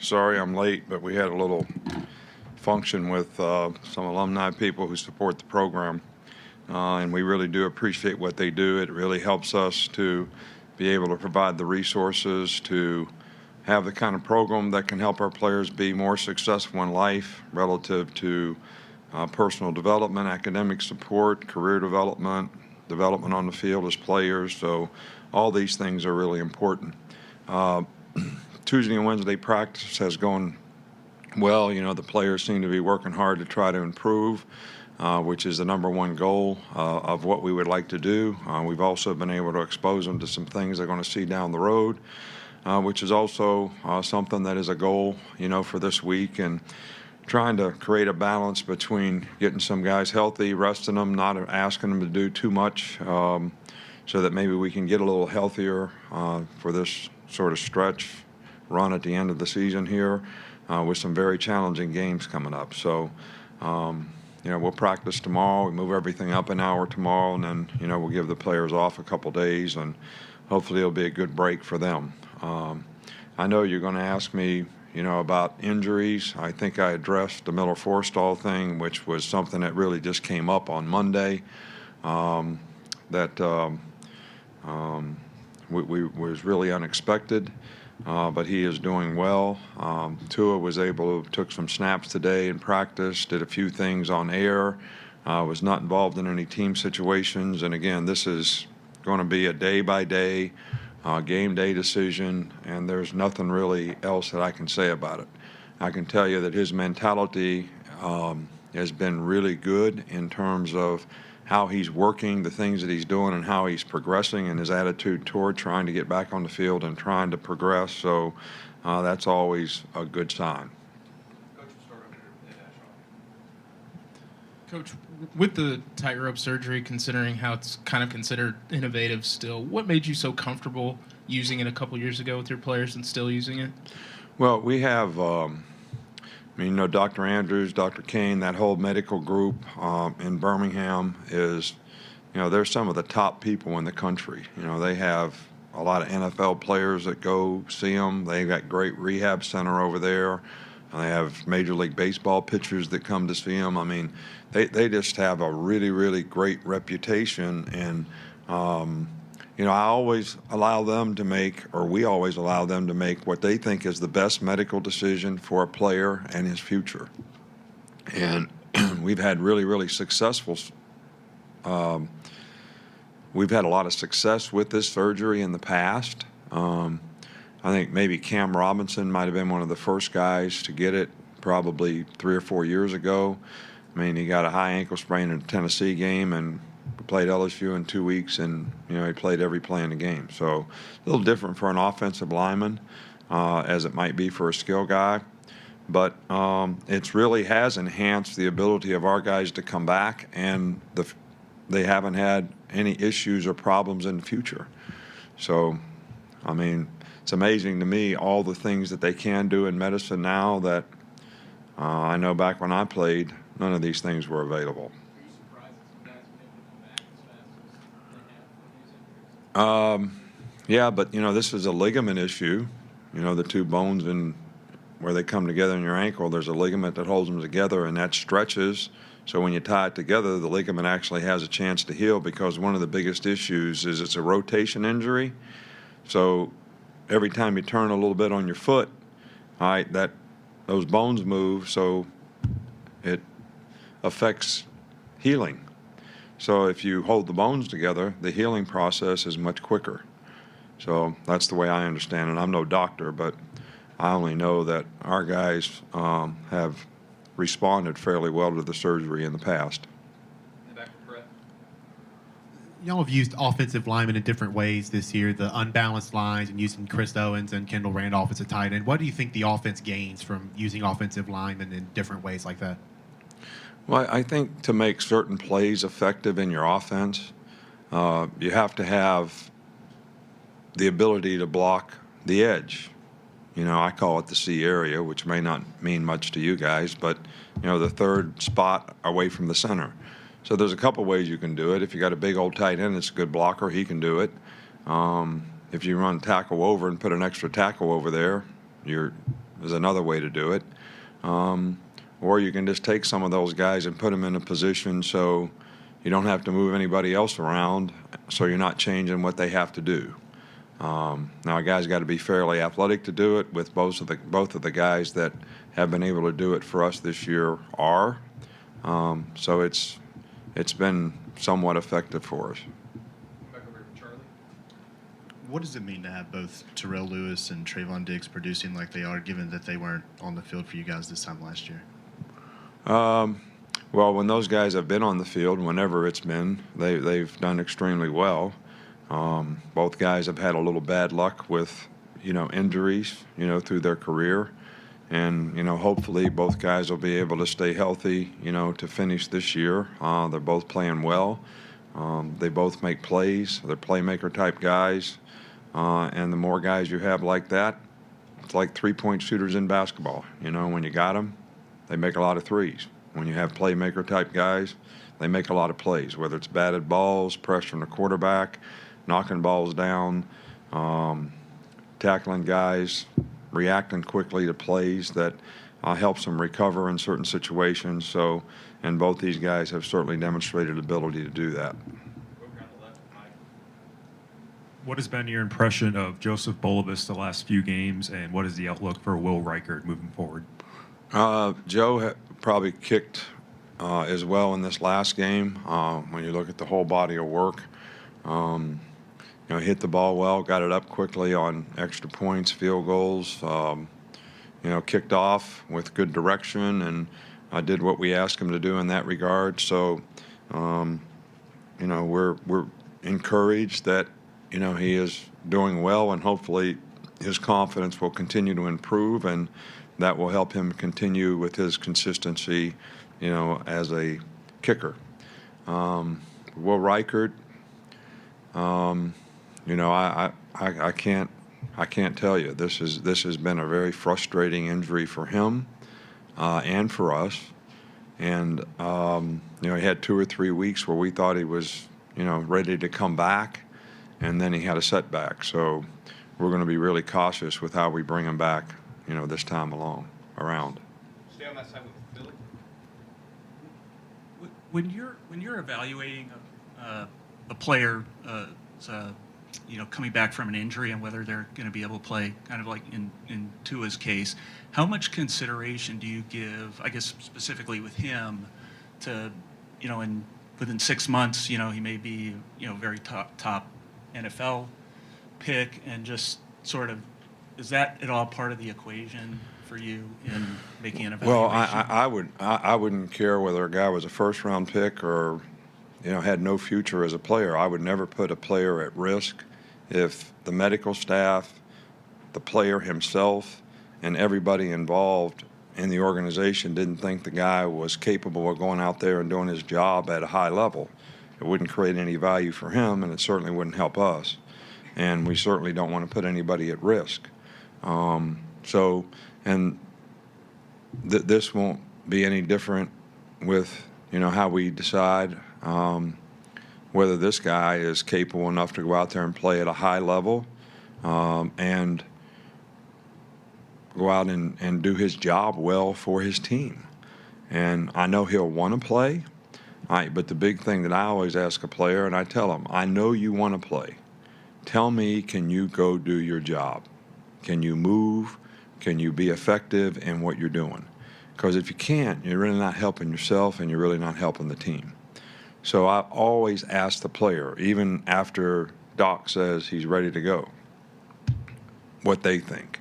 Sorry I'm late, but we had a little function with some alumni people who support the program, and we really do appreciate what they do. It really helps us to be able to provide the resources to have the kind of program that can help our players be more successful in life relative to personal development, academic support, career development, development on the field as players. So all these things are really important. Tuesday and Wednesday practice has gone well. The players seem to be working hard to try to improve, which is the number one goal of what we would like to do. We've also been able to expose them to some things they're going to see down the road, which is also something that is a goal, for this week, and trying to create a balance between getting some guys healthy, resting them, not asking them to do too much, so that maybe we can get a little healthier for this sort of stretch run at the end of the season here, with some very challenging games coming up. So, we'll practice tomorrow. We move everything up an hour tomorrow, and then, we'll give the players off a couple days, and hopefully it'll be a good break for them. I know you're going to ask me, about injuries. I think I addressed the Miller Forstall thing, which was something that really just came up on Monday. That was really unexpected. But he is doing well. Tua took some snaps today in practice, did a few things on air, was not involved in any team situations. And again, this is going to be a day-by-day, game day decision, and there's nothing really else that I can say about it. I can tell you that his mentality has been really good in terms of how he's working, the things that he's doing, and how he's progressing, and his attitude toward trying to get back on the field and trying to progress. So that's always a good sign. Coach, with the tightrope surgery, considering how it's kind of considered innovative still, what made you so comfortable using it a couple years ago with your players and still using it? Well, we have Dr. Andrews, Dr. Kane, that whole medical group in Birmingham is, they're some of the top people in the country. They have a lot of NFL players that go see them. They've got great rehab center over there. They have Major League Baseball pitchers that come to see them. I mean, they just have a really, really great reputation. And, I always allow them to make, or we always allow them to make what they think is the best medical decision for a player and his future. And we've had really, really successful, we've had a lot of success with this surgery in the past. I think maybe Cam Robinson might have been one of the first guys to get it probably 3 or 4 years ago. I mean, he got a high ankle sprain in a Tennessee game, and we played LSU in 2 weeks, and, he played every play in the game. So a little different for an offensive lineman, as it might be for a skill guy. But it really has enhanced the ability of our guys to come back, and they haven't had any issues or problems in the future. So, I mean, it's amazing to me all the things that they can do in medicine now that I know back when I played, none of these things were available. Yeah, but this is a ligament issue. The two bones where they come together in your ankle, there's a ligament that holds them together, and that stretches. So when you tie it together, the ligament actually has a chance to heal, because one of the biggest issues is it's a rotation injury. So every time you turn a little bit on your foot, all right, those bones move, so it affects healing. So if you hold the bones together, the healing process is much quicker. So that's the way I understand it. I'm no doctor, but I only know that our guys have responded fairly well to the surgery in the past. Y'all have used offensive linemen in different ways this year, the unbalanced lines, and using Chris Owens and Kendall Randolph as a tight end. What do you think the offense gains from using offensive linemen in different ways like that? Well, I think to make certain plays effective in your offense, you have to have the ability to block the edge. I call it the C area, which may not mean much to you guys, but, the third spot away from the center. So there's a couple ways you can do it. If you got a big old tight end that's a good blocker, he can do it. If you run tackle over and put an extra tackle over there, you're is another way to do it. Or you can just take some of those guys and put them in a position so you don't have to move anybody else around, so you're not changing what they have to do. Now, a guy's got to be fairly athletic to do it. With both of the guys that have been able to do it for us this year are. So it's been somewhat effective for us. Back over to Charlie. What does it mean to have both Terrell Lewis and Trayvon Diggs producing like they are, given that they weren't on the field for you guys this time last year? Well, when those guys have been on the field, whenever it's been, they've done extremely well. Both guys have had a little bad luck with, injuries, through their career. And, hopefully both guys will be able to stay healthy, to finish this year. They're both playing well. They both make plays. They're playmaker type guys. And the more guys you have like that, it's like three-point shooters in basketball. When you got them, they make a lot of threes. When you have playmaker type guys, they make a lot of plays, whether it's batted balls, pressuring the quarterback, knocking balls down, tackling guys, reacting quickly to plays that helps them recover in certain situations. So, and both these guys have certainly demonstrated ability to do that. What has been your impression of Joseph Bolibus the last few games, and what is the outlook for Will Reichert moving forward? Joe probably kicked as well in this last game. When you look at the whole body of work, hit the ball well, got it up quickly on extra points, field goals. Kicked off with good direction, and I did what we asked him to do in that regard. So, we're encouraged that he is doing well, and hopefully his confidence will continue to improve, and that will help him continue with his consistency, as a kicker. Will Reichert, I can't tell you. This has been a very frustrating injury for him and for us. And he had 2 or 3 weeks where we thought he was ready to come back, and then he had a setback. So we're going to be really cautious with how we bring him back, this time around. Stay on that side with Billy. When you're evaluating a player, coming back from an injury and whether they're going to be able to play, kind of like in Tua's case, how much consideration do you give, I guess specifically with him, to, within 6 months, he may be, very top NFL pick, and just sort of, is that at all part of the equation for you in making an evaluation? Well, I wouldn't care whether a guy was a first-round pick or, had no future as a player. I would never put a player at risk if the medical staff, the player himself, and everybody involved in the organization didn't think the guy was capable of going out there and doing his job at a high level. It wouldn't create any value for him, and it certainly wouldn't help us. And we certainly don't want to put anybody at risk. This won't be any different with, how we decide whether this guy is capable enough to go out there and play at a high level and go out and do his job well for his team. And I know he'll want to play, but the big thing that I always ask a player, and I tell him, I know you want to play. Tell me, can you go do your job? Can you move? Can you be effective in what you're doing? Because if you can't, you're really not helping yourself, and you're really not helping the team. So I always ask the player, even after Doc says he's ready to go, what they think.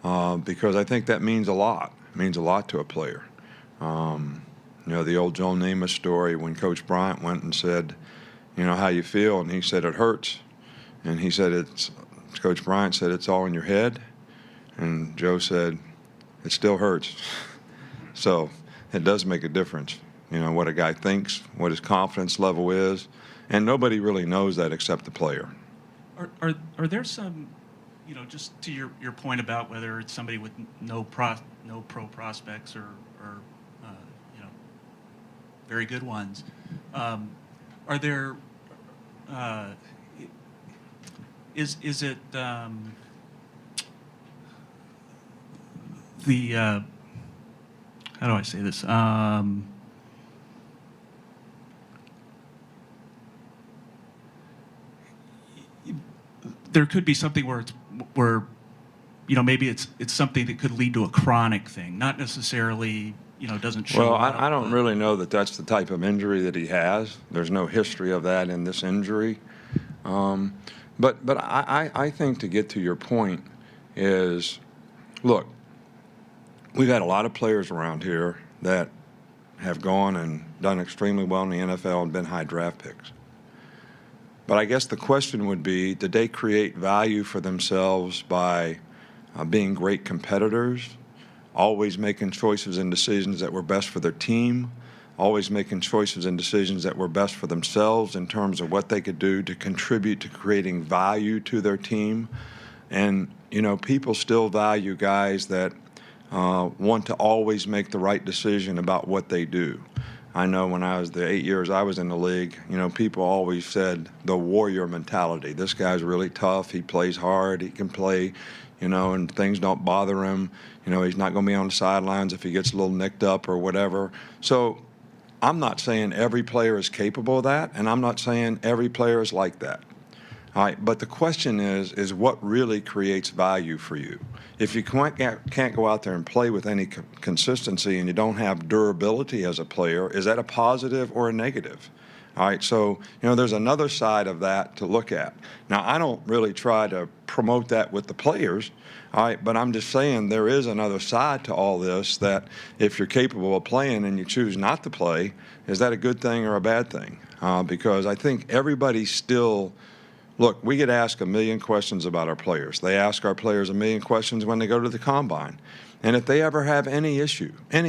Because I think that means a lot. It means a lot to a player. The old Joe Namath story when Coach Bryant went and said, how you feel? And he said, it hurts. And he said, Coach Bryant said, it's all in your head. And Joe said, it still hurts. So it does make a difference, what a guy thinks, what his confidence level is. And nobody really knows that except the player. Are there some, just to your point about whether it's somebody with no pro prospects or very good ones, are there, is it the how do I say this? There could be something where maybe it's something that could lead to a chronic thing, not necessarily doesn't show Well, up. I don't really know that that's the type of injury that he has. There's no history of that in this injury. But I think to get to your point is, look, we've had a lot of players around here that have gone and done extremely well in the NFL and been high draft picks. But I guess the question would be, did they create value for themselves by being great competitors, always making choices and decisions that were best for their team, always making choices and decisions that were best for themselves in terms of what they could do to contribute to creating value to their team? And, people still value guys that want to always make the right decision about what they do. I know when I was the 8 years I was in the league, people always said the warrior mentality. This guy's really tough. He plays hard. He can play, and things don't bother him. He's not going to be on the sidelines if he gets a little nicked up or whatever. So I'm not saying every player is capable of that, and I'm not saying every player is like that. All right, but the question is what really creates value for you? If you can't go out there and play with any consistency and you don't have durability as a player, is that a positive or a negative? All right, so, there's another side of that to look at. Now, I don't really try to promote that with the players, all right, but I'm just saying there is another side to all this, that if you're capable of playing and you choose not to play, is that a good thing or a bad thing? Because I think everybody still – look, we get asked a million questions about our players. They ask our players a million questions when they go to the combine. And if they ever have any issue, I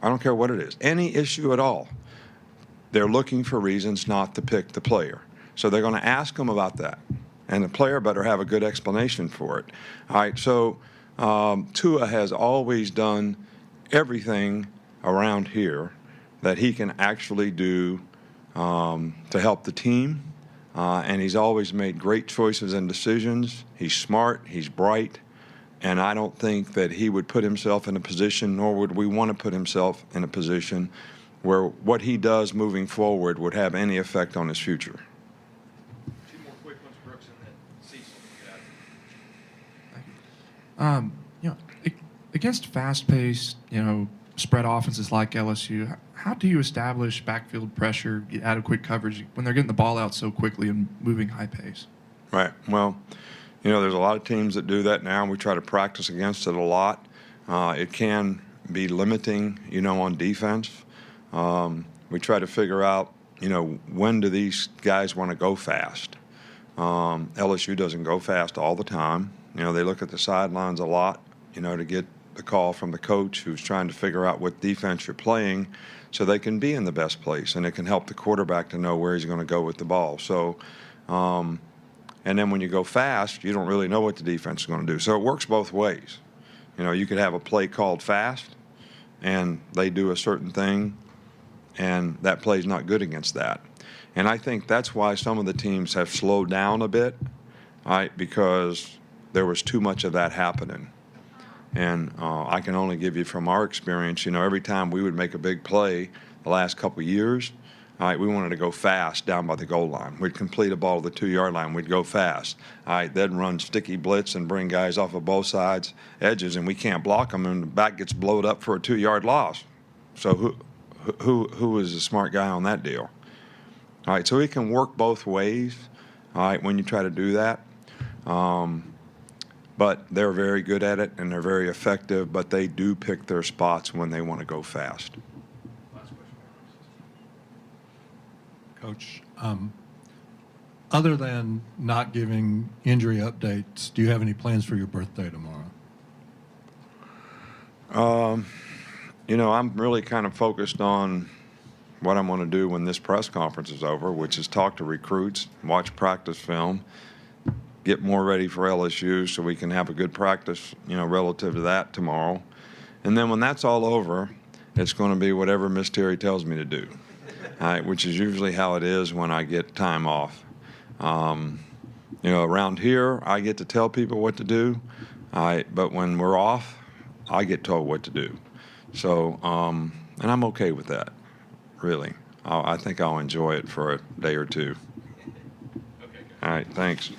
don't care what it is, any issue at all, they're looking for reasons not to pick the player. So they're going to ask them about that. And the player better have a good explanation for it. All right, so Tua has always done everything around here that he can actually do to help the team. And he's always made great choices and decisions. He's smart, he's bright, and I don't think that he would put himself in a position, nor would we want to put himself in a position where what he does moving forward would have any effect on his future. Two more quick ones, Brooks, and then Cecil. Against fast-paced, spread offenses like LSU, how do you establish backfield pressure, get adequate coverage when they're getting the ball out so quickly and moving high pace? Right. Well, there's a lot of teams that do that now. We try to practice against it a lot. It can be limiting, on defense. We try to figure out, when do these guys want to go fast? LSU doesn't go fast all the time. They look at the sidelines a lot, to get the call from the coach who's trying to figure out what defense you're playing so they can be in the best place, and it can help the quarterback to know where he's going to go with the ball. So, and then when you go fast, you don't really know what the defense is going to do. So it works both ways. You could have a play called fast, and they do a certain thing, and that play's not good against that. And I think that's why some of the teams have slowed down a bit, right, because there was too much of that happening. And I can only give you from our experience, every time we would make a big play the last couple of years, all right, we wanted to go fast down by the goal line. We'd complete a ball to the 2-yard line. We'd go fast. All right, then run sticky blitz and bring guys off of both sides, edges, and we can't block them, and the back gets blowed up for a 2-yard loss. So who is the smart guy on that deal? All right, so it can work both ways, all right, when you try to do that. But they're very good at it, and they're very effective, but they do pick their spots when they want to go fast. Coach, other than not giving injury updates, do you have any plans for your birthday tomorrow? I'm really kind of focused on what I'm going to do when this press conference is over, which is talk to recruits, watch practice film, get more ready for LSU so we can have a good practice, relative to that tomorrow. And then when that's all over, it's going to be whatever Miss Terry tells me to do, all right, which is usually how it is when I get time off. Around here, I get to tell people what to do, all right, but when we're off, I get told what to do. So, and I'm okay with that, really. I think I'll enjoy it for a day or two. Okay. All right, thanks.